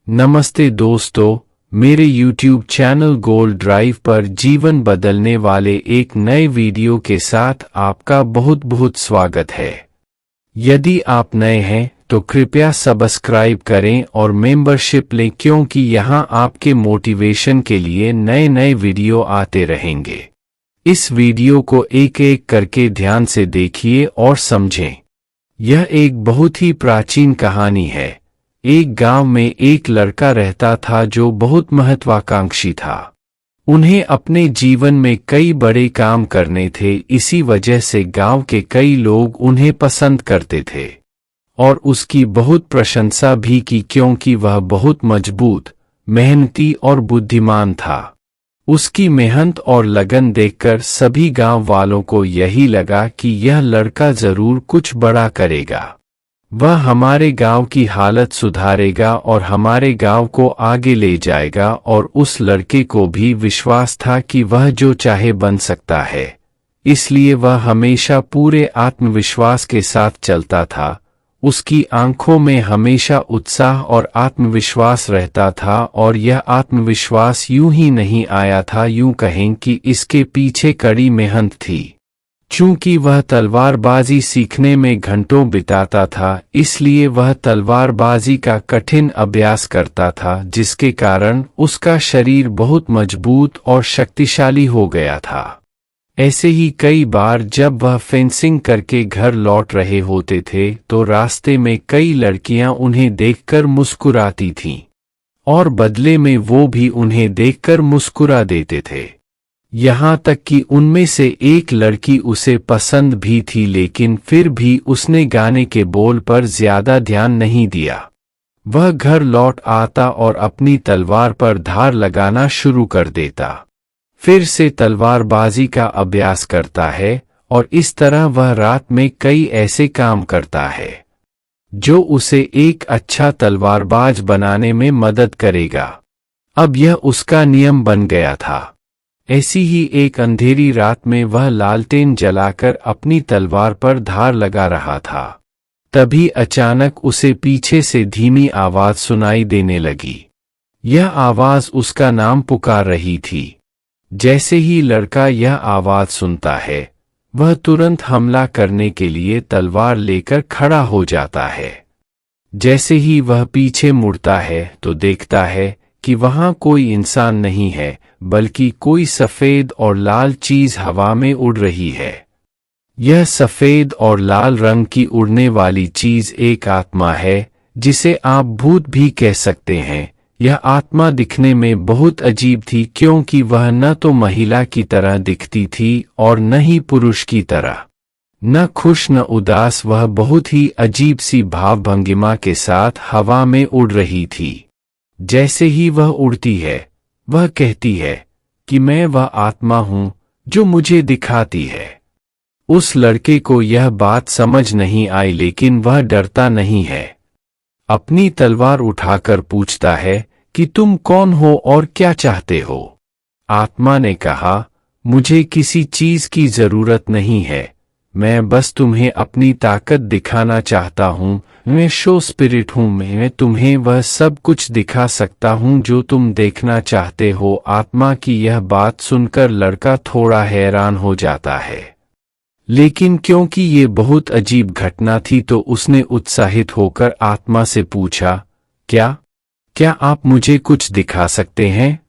नमस्ते दोस्तों, मेरे YouTube चैनल गोल्ड ड्राइव पर जीवन बदलने वाले एक नए वीडियो के साथ आपका बहुत बहुत स्वागत है। यदि आप नए हैं तो कृपया सब्सक्राइब करें और मेंबरशिप लें क्योंकि यहां आपके मोटिवेशन के लिए नए नए वीडियो आते रहेंगे। इस वीडियो को एक एक करके ध्यान से देखिए और समझें। यह एक बहुत ही प्राचीन कहानी है। एक गांव में एक लड़का रहता था जो बहुत महत्वाकांक्षी था। उन्हें अपने जीवन में कई बड़े काम करने थे, इसी वजह से गांव के कई लोग उन्हें पसंद करते थे और उसकी बहुत प्रशंसा भी की क्योंकि वह बहुत मजबूत, मेहनती और बुद्धिमान था। उसकी मेहनत और लगन देखकर सभी गांव वालों को यही लगा कि यह लड़का जरूर कुछ बड़ा करेगा। वह हमारे गांव की हालत सुधारेगा और हमारे गांव को आगे ले जाएगा। और उस लड़के को भी विश्वास था कि वह जो चाहे बन सकता है, इसलिए वह हमेशा पूरे आत्मविश्वास के साथ चलता था। उसकी आंखों में हमेशा उत्साह और आत्मविश्वास रहता था और यह आत्मविश्वास यूं ही नहीं आया था, यूं कहें कि इसके पीछे कड़ी मेहनत थी। चूंकि वह तलवारबाजी सीखने में घंटों बिताता था, इसलिए वह तलवारबाजी का कठिन अभ्यास करता था, जिसके कारण उसका शरीर बहुत मजबूत और शक्तिशाली हो गया था। ऐसे ही कई बार जब वह फेंसिंग करके घर लौट रहे होते थे तो रास्ते में कई लड़कियां उन्हें देखकर मुस्कुराती थीं और बदले में वो भी उन्हें देखकर मुस्कुरा देते थे। यहाँ तक कि उनमें से एक लड़की उसे पसंद भी थी, लेकिन फिर भी उसने गाने के बोल पर ज्यादा ध्यान नहीं दिया। वह घर लौट आता और अपनी तलवार पर धार लगाना शुरू कर देता, फिर से तलवारबाजी का अभ्यास करता है और इस तरह वह रात में कई ऐसे काम करता है जो उसे एक अच्छा तलवारबाज बनाने में मदद करेगा। अब यह उसका नियम बन गया था। ऐसी ही एक अंधेरी रात में वह लालटेन जलाकर अपनी तलवार पर धार लगा रहा था। तभी अचानक उसे पीछे से धीमी आवाज सुनाई देने लगी। यह आवाज उसका नाम पुकार रही थी। जैसे ही लड़का यह आवाज सुनता है, वह तुरंत हमला करने के लिए तलवार लेकर खड़ा हो जाता है। जैसे ही वह पीछे मुड़ता है तो देखता है कि वहां कोई इंसान नहीं है, बल्कि कोई सफेद और लाल चीज हवा में उड़ रही है। यह सफेद और लाल रंग की उड़ने वाली चीज एक आत्मा है, जिसे आप भूत भी कह सकते हैं। यह आत्मा दिखने में बहुत अजीब थी क्योंकि वह न तो महिला की तरह दिखती थी और न ही पुरुष की तरह। न खुश न उदास, वह बहुत ही अजीब सी भावभंगिमा के साथ हवा में उड़ रही थी। जैसे ही वह उड़ती है, वह कहती है कि मैं वह आत्मा हूं जो मुझे दिखाती है। उस लड़के को यह बात समझ नहीं आई, लेकिन वह डरता नहीं है। अपनी तलवार उठाकर पूछता है कि तुम कौन हो और क्या चाहते हो। आत्मा ने कहा, मुझे किसी चीज की जरूरत नहीं है, मैं बस तुम्हें अपनी ताकत दिखाना चाहता हूं। मैं शो स्पिरिट हूं, मैं तुम्हें वह सब कुछ दिखा सकता हूं जो तुम देखना चाहते हो। आत्मा की यह बात सुनकर लड़का थोड़ा हैरान हो जाता है, लेकिन क्योंकि ये बहुत अजीब घटना थी तो उसने उत्साहित होकर आत्मा से पूछा, क्या आप मुझे कुछ दिखा सकते हैं?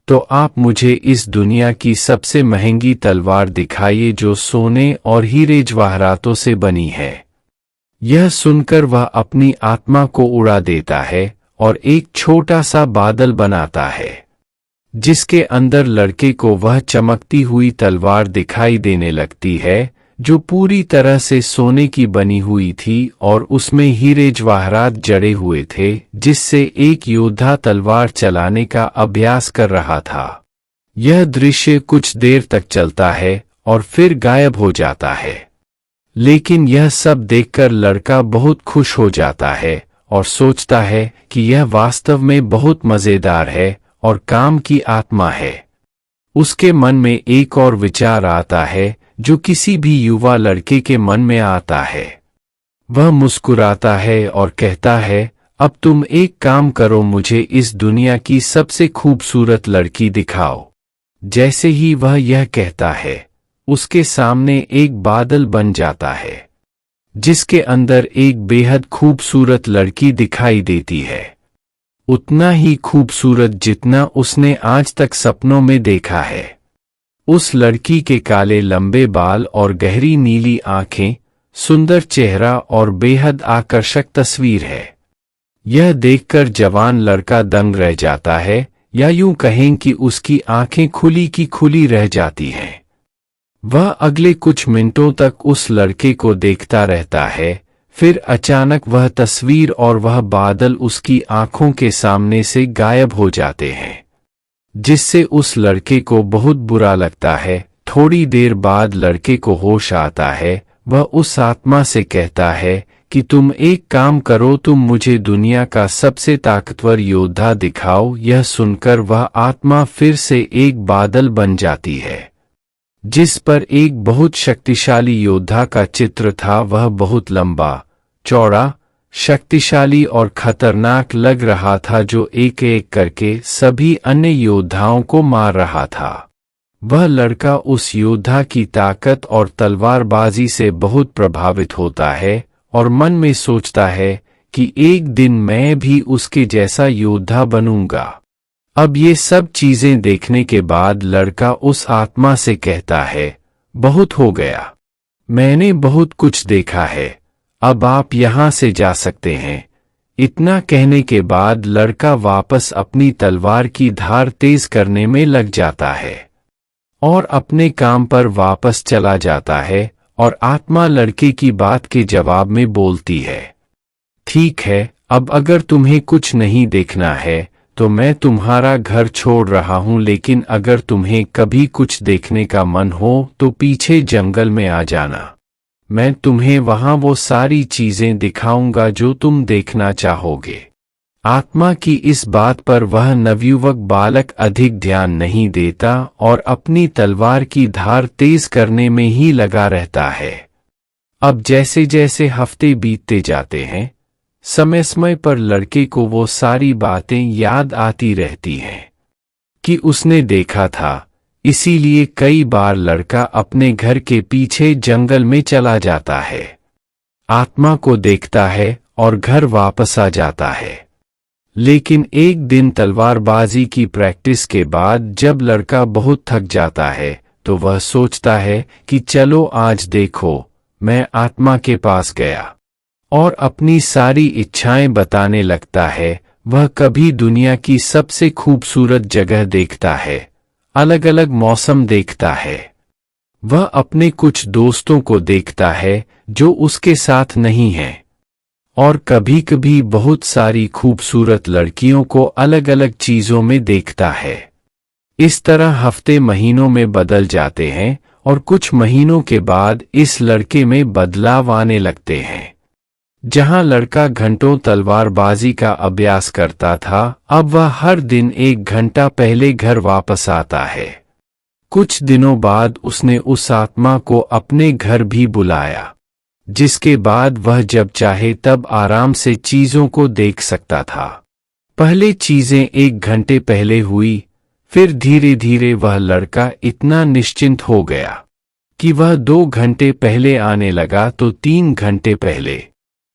तो आप मुझे इस दुनिया की सबसे महंगी तलवार दिखाइए जो सोने और हीरे जवाहरातों से बनी है। यह सुनकर वह अपनी आत्मा को उड़ा देता है और एक छोटा सा बादल बनाता है, जिसके अंदर लड़के को वह चमकती हुई तलवार दिखाई देने लगती है जो पूरी तरह से सोने की बनी हुई थी और उसमें हीरे जवाहरात जड़े हुए थे, जिससे एक योद्धा तलवार चलाने का अभ्यास कर रहा था। यह दृश्य कुछ देर तक चलता है और फिर गायब हो जाता है, लेकिन यह सब देखकर लड़का बहुत खुश हो जाता है और सोचता है कि यह वास्तव में बहुत मजेदार है और काम की आत्मा है। उसके मन में एक और विचार आता है जो किसी भी युवा लड़के के मन में आता है। वह मुस्कुराता है और कहता है, अब तुम एक काम करो, मुझे इस दुनिया की सबसे खूबसूरत लड़की दिखाओ। जैसे ही वह यह कहता है, उसके सामने एक बादल बन जाता है, जिसके अंदर एक बेहद खूबसूरत लड़की दिखाई देती है। उतना ही खूबसूरत जितना उसने आज तक सपनों में देखा है। उस लड़की के काले लंबे बाल और गहरी नीली आंखें, सुंदर चेहरा और बेहद आकर्षक तस्वीर है। यह देखकर जवान लड़का दंग रह जाता है, या यूं कहें कि उसकी आंखें खुली की खुली रह जाती हैं। वह अगले कुछ मिनटों तक उस लड़के को देखता रहता है, फिर अचानक वह तस्वीर और वह बादल उसकी आंखों के सामने से गायब हो जाते हैं, जिससे उस लड़के को बहुत बुरा लगता है। थोड़ी देर बाद लड़के को होश आता है। वह उस आत्मा से कहता है कि तुम एक काम करो, तुम मुझे दुनिया का सबसे ताकतवर योद्धा दिखाओ। यह सुनकर वह आत्मा फिर से एक बादल बन जाती है, जिस पर एक बहुत शक्तिशाली योद्धा का चित्र था। वह बहुत लंबा, चौड़ा, शक्तिशाली और खतरनाक लग रहा था, जो एक एक करके सभी अन्य योद्धाओं को मार रहा था। वह लड़का उस योद्धा की ताकत और तलवारबाजी से बहुत प्रभावित होता है और मन में सोचता है कि एक दिन मैं भी उसके जैसा योद्धा बनूंगा। अब ये सब चीजें देखने के बाद लड़का उस आत्मा से कहता है, बहुत हो गया, मैंने बहुत कुछ देखा है, अब आप यहां से जा सकते हैं। इतना कहने के बाद लड़का वापस अपनी तलवार की धार तेज करने में लग जाता है और अपने काम पर वापस चला जाता है। और आत्मा लड़के की बात के जवाब में बोलती है, ठीक है, अब अगर तुम्हें कुछ नहीं देखना है तो मैं तुम्हारा घर छोड़ रहा हूं, लेकिन अगर तुम्हें कभी कुछ देखने का मन हो तो पीछे जंगल में आ जाना। मैं तुम्हें वहां वो सारी चीजें दिखाऊंगा जो तुम देखना चाहोगे। आत्मा की इस बात पर वह नवयुवक बालक अधिक ध्यान नहीं देता और अपनी तलवार की धार तेज करने में ही लगा रहता है। अब जैसे जैसे हफ्ते बीतते जाते हैं, समय समय पर लड़के को वो सारी बातें याद आती रहती हैं कि उसने देखा था। इसीलिए कई बार लड़का अपने घर के पीछे जंगल में चला जाता है, आत्मा को देखता है और घर वापस आ जाता है। लेकिन एक दिन तलवारबाजी की प्रैक्टिस के बाद जब लड़का बहुत थक जाता है तो वह सोचता है कि चलो आज देखो, मैं आत्मा के पास गया, और अपनी सारी इच्छाएं बताने लगता है। वह कभी दुनिया की सबसे खूबसूरत जगह देखता है, अलग अलग मौसम देखता है। वह अपने कुछ दोस्तों को देखता है जो उसके साथ नहीं हैं, और कभी कभी बहुत सारी खूबसूरत लड़कियों को अलग अलग चीजों में देखता है। इस तरह हफ्ते महीनों में बदल जाते हैं और कुछ महीनों के बाद इस लड़के में बदलाव आने लगते हैं। जहां लड़का घंटों तलवारबाजी का अभ्यास करता था, अब वह हर दिन 1 घंटा पहले घर वापस आता है। कुछ दिनों बाद उसने उस आत्मा को अपने घर भी बुलाया, जिसके बाद वह जब चाहे तब आराम से चीजों को देख सकता था। पहले चीजें 1 घंटे पहले हुई, फिर धीरे धीरे वह लड़का इतना निश्चिंत हो गया कि वह 2 घंटे पहले आने लगा तो 3 घंटे पहले।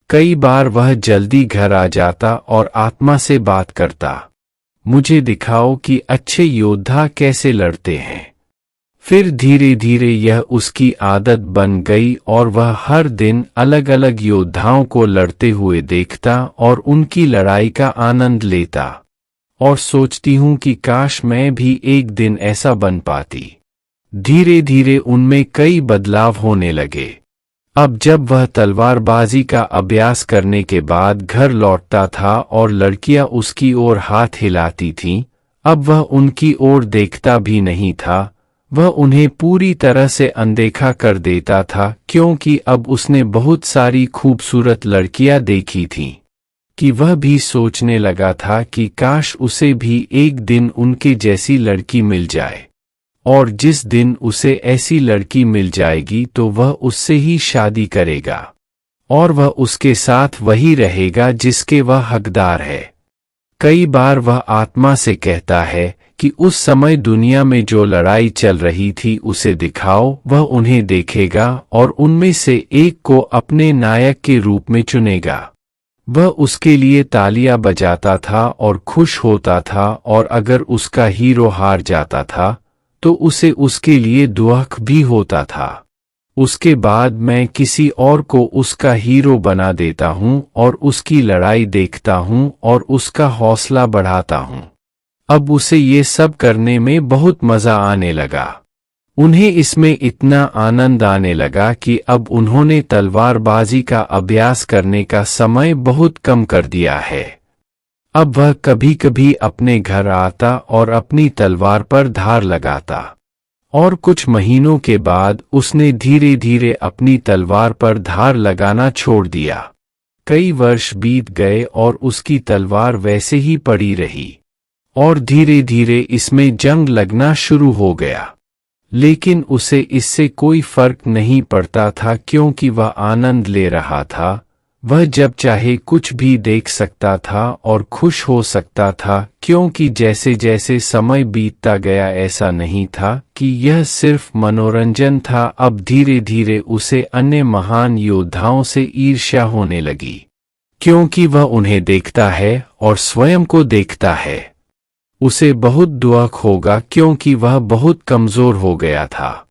कई बार वह जल्दी घर आ जाता और आत्मा से बात करता, मुझे दिखाओ कि अच्छे योद्धा कैसे लड़ते हैं। फिर धीरे धीरे यह उसकी आदत बन गई और वह हर दिन अलग अलग योद्धाओं को लड़ते हुए देखता और उनकी लड़ाई का आनंद लेता, और सोचती हूँ कि काश मैं भी एक दिन ऐसा बन पाती। धीरे धीरे उनमें कई बदलाव होने लगे। अब जब वह तलवारबाजी का अभ्यास करने के बाद घर लौटता था और लड़कियां उसकी ओर हाथ हिलाती थीं, अब वह उनकी ओर देखता भी नहीं था। वह उन्हें पूरी तरह से अनदेखा कर देता था, क्योंकि अब उसने बहुत सारी खूबसूरत लड़कियां देखी थीं कि वह भी सोचने लगा था कि काश उसे भी एक दिन उनके जैसी लड़की मिल जाए, और जिस दिन उसे ऐसी लड़की मिल जाएगी तो वह उससे ही शादी करेगा और वह उसके साथ वही रहेगा जिसके वह हकदार है। कई बार वह आत्मा से कहता है कि उस समय दुनिया में जो लड़ाई चल रही थी उसे दिखाओ। वह उन्हें देखेगा और उनमें से एक को अपने नायक के रूप में चुनेगा। वह उसके लिए तालियां बजाता था और खुश होता था, और अगर उसका हीरो हार जाता था तो उसे उसके लिए दुख भी होता था। उसके बाद मैं किसी और को उसका हीरो बना देता हूं और उसकी लड़ाई देखता हूं और उसका हौसला बढ़ाता हूं। अब उसे ये सब करने में बहुत मजा आने लगा। उन्हें इसमें इतना आनंद आने लगा कि अब उन्होंने तलवारबाजी का अभ्यास करने का समय बहुत कम कर दिया है। अब वह कभी कभी अपने घर आता और अपनी तलवार पर धार लगाता, और कुछ महीनों के बाद उसने धीरे धीरे अपनी तलवार पर धार लगाना छोड़ दिया। कई वर्ष बीत गए और उसकी तलवार वैसे ही पड़ी रही, और धीरे धीरे इसमें जंग लगना शुरू हो गया। लेकिन उसे इससे कोई फर्क नहीं पड़ता था, क्योंकि वह आनंद ले रहा था। वह जब चाहे कुछ भी देख सकता था और खुश हो सकता था, क्योंकि जैसे जैसे समय बीतता गया ऐसा नहीं था कि यह सिर्फ मनोरंजन था। अब धीरे धीरे उसे अन्य महान योद्धाओं से ईर्ष्या होने लगी, क्योंकि वह उन्हें देखता है और स्वयं को देखता है। उसे बहुत दुख होगा क्योंकि वह बहुत कमजोर हो गया था,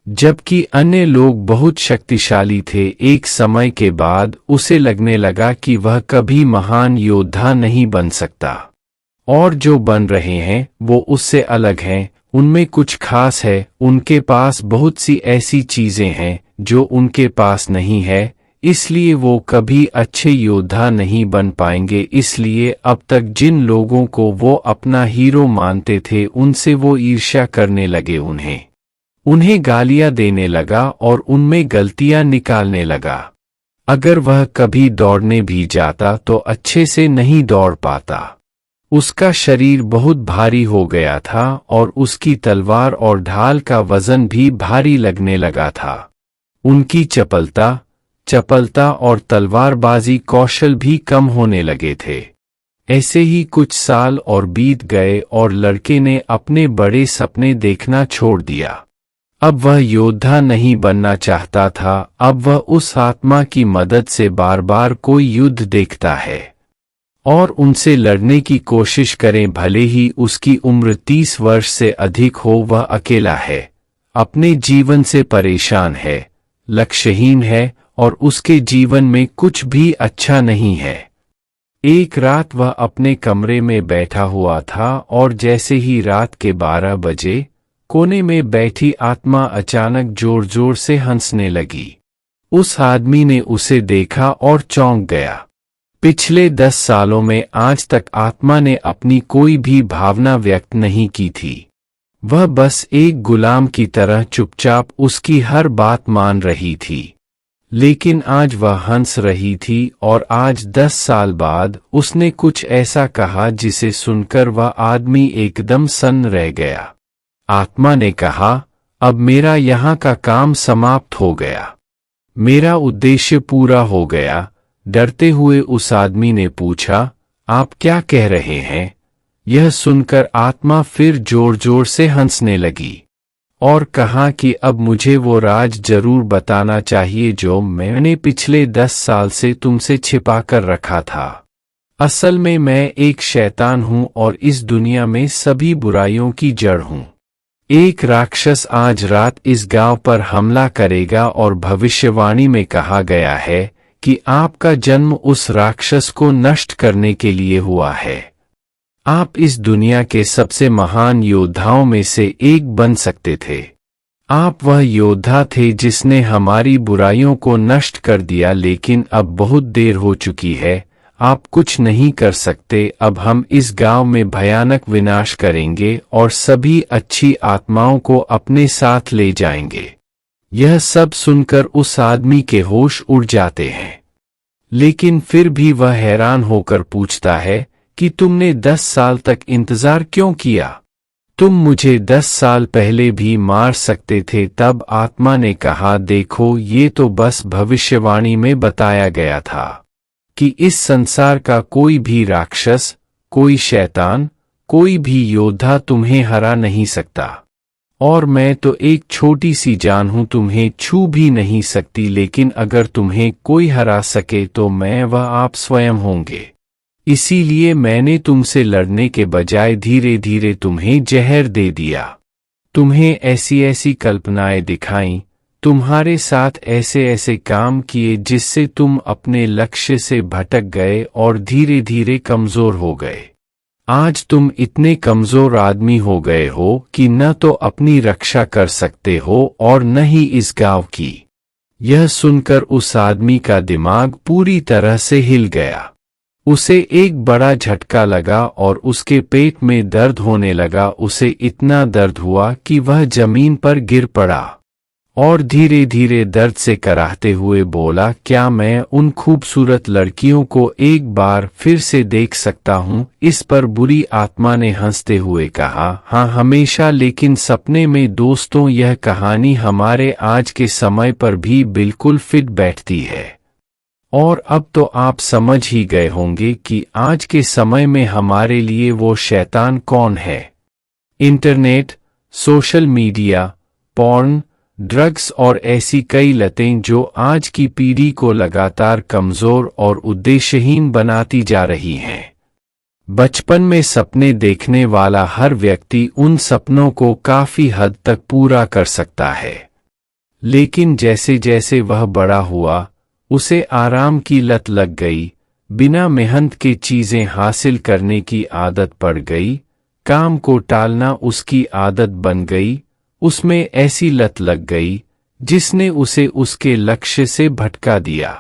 जबकि अन्य लोग बहुत शक्तिशाली थे। एक समय के बाद उसे लगने लगा कि वह कभी महान योद्धा नहीं बन सकता, और जो बन रहे हैं वो उससे अलग हैं। उनमें कुछ खास है, उनके पास बहुत सी ऐसी चीजें हैं जो उनके पास नहीं है, इसलिए वो कभी अच्छे योद्धा नहीं बन पाएंगे। इसलिए अब तक जिन लोगों को वो अपना हीरो मानते थे उनसे वो ईर्ष्या करने लगे, उन्हें गालियां देने लगा और उनमें गलतियां निकालने लगा। अगर वह कभी दौड़ने भी जाता तो अच्छे से नहीं दौड़ पाता। उसका शरीर बहुत भारी हो गया था और उसकी तलवार और ढाल का वजन भी भारी लगने लगा था। उनकी चपलता और तलवारबाजी कौशल भी कम होने लगे थे। ऐसे ही कुछ साल और बीत गए और लड़के ने अपने बड़े सपने देखना छोड़ दिया। अब वह योद्धा नहीं बनना चाहता था। अब वह उस आत्मा की मदद से बार बार कोई युद्ध देखता है और उनसे लड़ने की कोशिश करें, भले ही उसकी उम्र 30 वर्ष से अधिक हो। वह अकेला है, अपने जीवन से परेशान है, लक्ष्यहीन है और उसके जीवन में कुछ भी अच्छा नहीं है। एक रात वह अपने कमरे में बैठा हुआ था और जैसे ही रात के 12 बजे कोने में बैठी आत्मा अचानक जोर जोर से हंसने लगी। उस आदमी ने उसे देखा और चौंक गया। पिछले 10 सालों में आज तक आत्मा ने अपनी कोई भी भावना व्यक्त नहीं की थी। वह बस एक गुलाम की तरह चुपचाप उसकी हर बात मान रही थी। लेकिन आज वह हंस रही थी और आज 10 साल बाद उसने कुछ ऐसा कहा जिसे सुनकर वह आदमी एकदम सन्न रह गया। आत्मा ने कहा, अब मेरा यहाँ का काम समाप्त हो गया, मेरा उद्देश्य पूरा हो गया। डरते हुए उस आदमी ने पूछा, आप क्या कह रहे हैं? यह सुनकर आत्मा फिर जोर जोर से हंसने लगी और कहा कि अब मुझे वो राज जरूर बताना चाहिए जो मैंने पिछले 10 साल से तुमसे छिपा कर रखा था। असल में मैं एक शैतान हूं और इस दुनिया में सभी बुराइयों की जड़ हूं। एक राक्षस आज रात इस गांव पर हमला करेगा और भविष्यवाणी में कहा गया है कि आपका जन्म उस राक्षस को नष्ट करने के लिए हुआ है। आप इस दुनिया के सबसे महान योद्धाओं में से एक बन सकते थे। आप वह योद्धा थे जिसने हमारी बुराइयों को नष्ट कर दिया, लेकिन अब बहुत देर हो चुकी है, आप कुछ नहीं कर सकते। अब हम इस गांव में भयानक विनाश करेंगे और सभी अच्छी आत्माओं को अपने साथ ले जाएंगे। यह सब सुनकर उस आदमी के होश उड़ जाते हैं, लेकिन फिर भी वह हैरान होकर पूछता है कि तुमने 10 साल तक इंतजार क्यों किया? तुम मुझे 10 साल पहले भी मार सकते थे। तब आत्मा ने कहा, देखो ये तो बस भविष्यवाणी में बताया गया था कि इस संसार का कोई भी राक्षस, कोई शैतान, कोई भी योद्धा तुम्हें हरा नहीं सकता। और मैं तो एक छोटी सी जान हूं, तुम्हें छू भी नहीं सकती, लेकिन अगर तुम्हें कोई हरा सके तो मैं वह आप स्वयं होंगे। इसीलिए मैंने तुमसे लड़ने के बजाय धीरे धीरे तुम्हें जहर दे दिया, तुम्हें ऐसी ऐसी कल्पनाएं दिखाईं, तुम्हारे साथ ऐसे ऐसे काम किए जिससे तुम अपने लक्ष्य से भटक गए और धीरे धीरे कमजोर हो गए। आज तुम इतने कमजोर आदमी हो गए हो कि न तो अपनी रक्षा कर सकते हो और न ही इस गांव की। यह सुनकर उस आदमी का दिमाग पूरी तरह से हिल गया। उसे एक बड़ा झटका लगा और उसके पेट में दर्द होने लगा। उसे इतना दर्द हुआ कि वह जमीन पर गिर पड़ा और धीरे धीरे दर्द से कराहते हुए बोला, क्या मैं उन खूबसूरत लड़कियों को एक बार फिर से देख सकता हूँ? इस पर बुरी आत्मा ने हंसते हुए कहा, हाँ हमेशा, लेकिन सपने में। दोस्तों, यह कहानी हमारे आज के समय पर भी बिल्कुल फिट बैठती है। और अब तो आप समझ ही गए होंगे कि आज के समय में हमारे लिए वो शैतान कौन है। Internet, social media, porn, drugs और ऐसी कई लतें जो आज की पीढ़ी को लगातार कमजोर और उद्देश्यहीन बनाती जा रही हैं। बचपन में सपने देखने वाला हर व्यक्ति उन सपनों को काफी हद तक पूरा कर सकता है, लेकिन जैसे जैसे वह बड़ा हुआ उसे आराम की लत लग गई, बिना मेहनत के चीजें हासिल करने की आदत पड़ गई, काम को टालना उसकी आदत बन गई, उसमें ऐसी लत लग गई जिसने उसे उसके लक्ष्य से भटका दिया।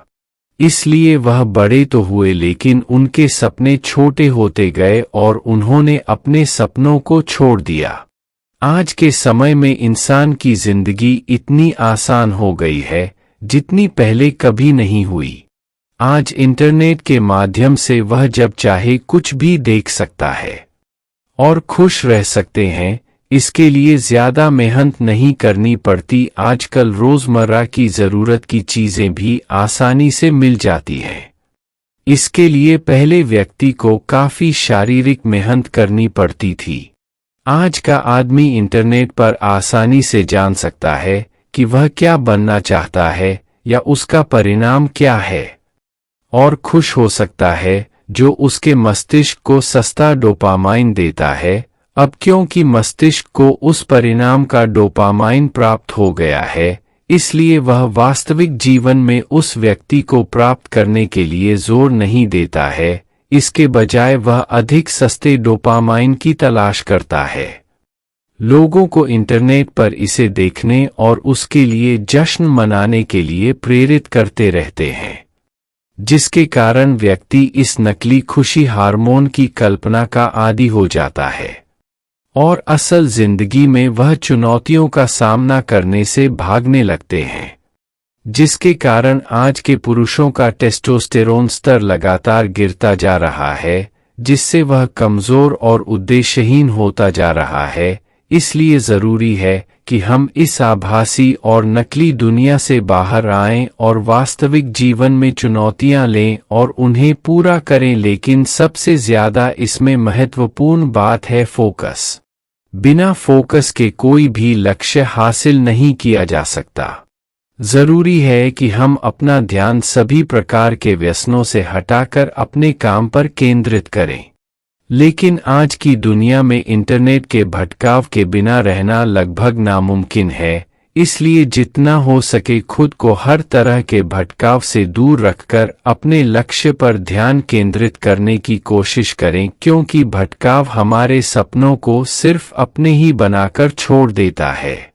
इसलिए वह बड़े तो हुए लेकिन उनके सपने छोटे होते गए और उन्होंने अपने सपनों को छोड़ दिया। आज के समय में इंसान की जिंदगी इतनी आसान हो गई है जितनी पहले कभी नहीं हुई। आज इंटरनेट के माध्यम से वह जब चाहे कुछ भी देख सकता है और खुश रह सकते हैं। इसके लिए ज्यादा मेहनत नहीं करनी पड़ती। आजकल रोजमर्रा की जरूरत की चीजें भी आसानी से मिल जाती हैं। इसके लिए पहले व्यक्ति को काफी शारीरिक मेहनत करनी पड़ती थी। आज का आदमी इंटरनेट पर आसानी से जान सकता है कि वह क्या बनना चाहता है या उसका परिणाम क्या है, और खुश हो सकता है, जो उसके मस्तिष्क को सस्ता डोपामाइन देता है। अब क्योंकि मस्तिष्क को उस परिणाम का डोपामाइन प्राप्त हो गया है, इसलिए वह वास्तविक जीवन में उस व्यक्ति को प्राप्त करने के लिए जोर नहीं देता है। इसके बजाय वह अधिक सस्ते डोपामाइन की तलाश करता है। लोगों को इंटरनेट पर इसे देखने और उसके लिए जश्न मनाने के लिए प्रेरित करते रहते हैं, जिसके कारण व्यक्ति इस नकली खुशी हार्मोन की कल्पना का आदी हो जाता है और असल जिंदगी में वह चुनौतियों का सामना करने से भागने लगते हैं, जिसके कारण आज के पुरुषों का टेस्टोस्टेरोन स्तर लगातार गिरता जा रहा है, जिससे वह कमजोर और उद्देश्यहीन होता जा रहा है। इसलिए जरूरी है कि हम इस आभासी और नकली दुनिया से बाहर आएं और वास्तविक जीवन में चुनौतियां लें और उन्हें पूरा करें। लेकिन सबसे ज्यादा इसमें महत्वपूर्ण बात है फोकस। बिना फोकस के कोई भी लक्ष्य हासिल नहीं किया जा सकता। जरूरी है कि हम अपना ध्यान सभी प्रकार के व्यसनों से हटाकर अपने काम पर केंद्रित करें। लेकिन आज की दुनिया में इंटरनेट के भटकाव के बिना रहना लगभग नामुमकिन है। इसलिए जितना हो सके खुद को हर तरह के भटकाव से दूर रखकर अपने लक्ष्य पर ध्यान केंद्रित करने की कोशिश करें, क्योंकि भटकाव हमारे सपनों को सिर्फ अपने ही बनाकर छोड़ देता है।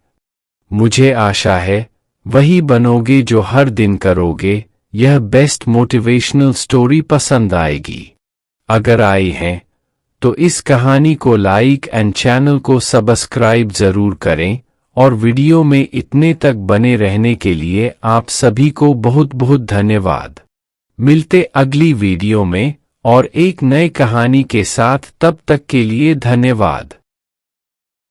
मुझे आशा है वही बनोगे जो हर दिन करोगे। यह बेस्ट मोटिवेशनल स्टोरी पसंद आएगी। अगर आई है तो इस कहानी को लाइक एंड चैनल को सब्सक्राइब जरूर करें, और वीडियो में इतने तक बने रहने के लिए आप सभी को बहुत बहुत धन्यवाद। मिलते अगली वीडियो में और एक नए कहानी के साथ। तब तक के लिए धन्यवाद।